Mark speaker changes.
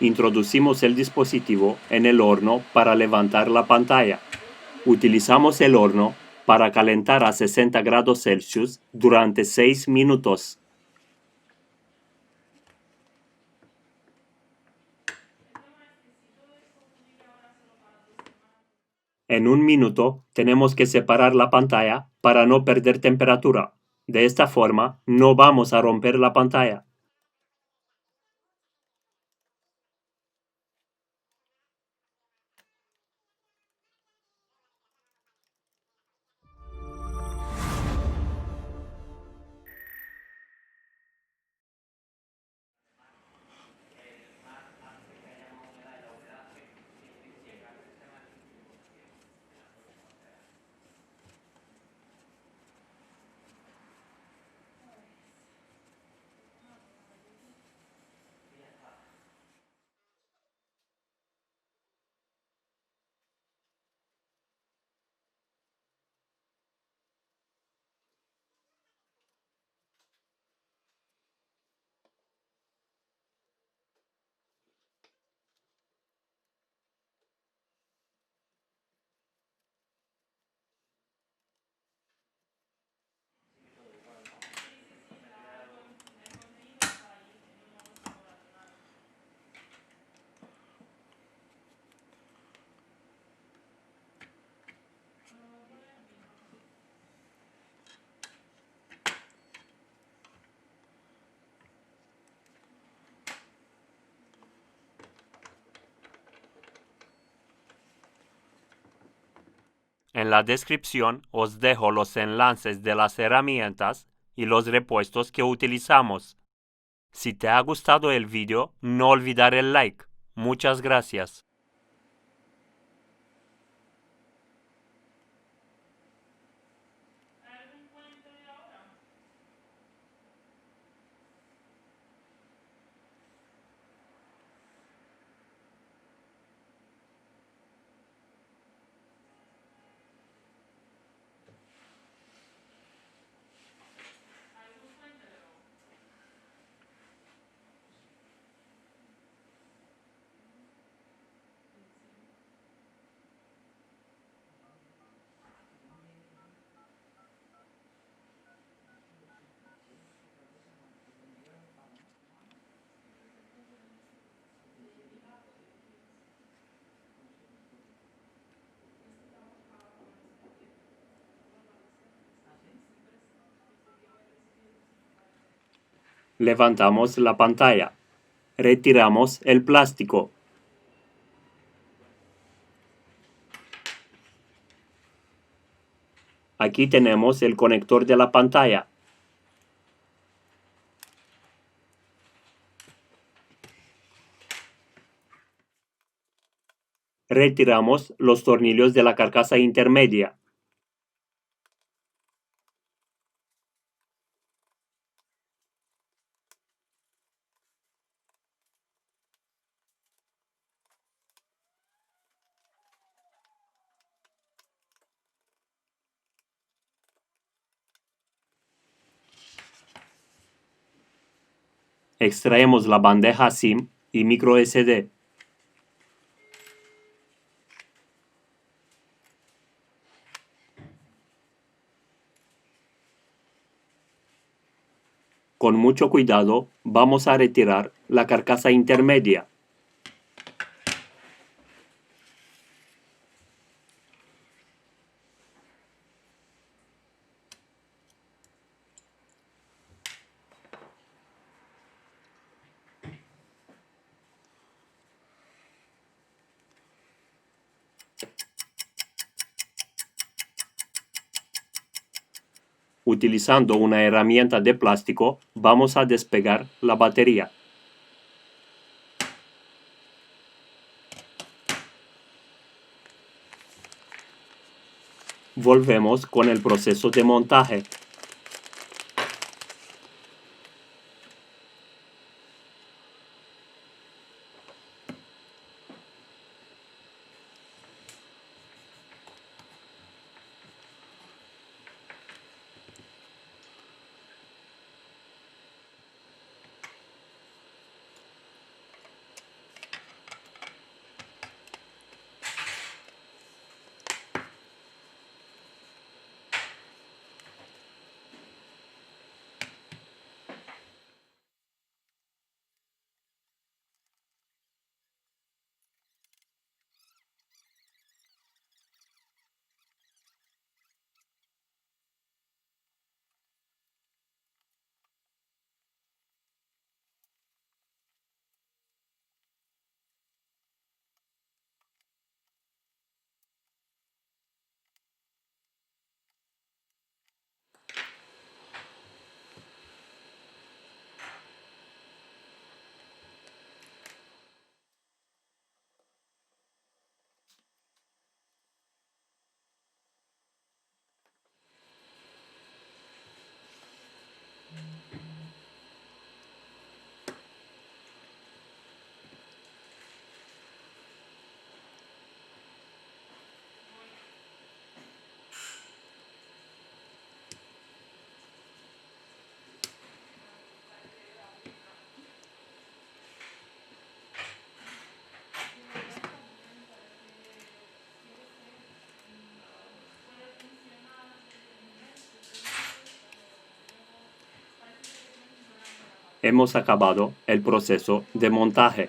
Speaker 1: Introducimos el dispositivo en el horno para levantar la pantalla. Utilizamos el horno para calentar a 60 grados Celsius durante 6 minutos. En un minuto tenemos que separar la pantalla para no perder temperatura. De esta forma no vamos a romper la pantalla. En la descripción os dejo los enlaces de las herramientas y los repuestos que utilizamos. Si te ha gustado el vídeo, no olvidar el like. Muchas gracias. Levantamos la pantalla. Retiramos el plástico. Aquí tenemos el conector de la pantalla. Retiramos los tornillos de la carcasa intermedia. Extraemos la bandeja SIM y micro SD. Con mucho cuidado vamos a retirar la carcasa intermedia. Utilizando una herramienta de plástico, vamos a despegar la batería. Volvemos con el proceso de montaje. hemos acabado el proceso de montaje.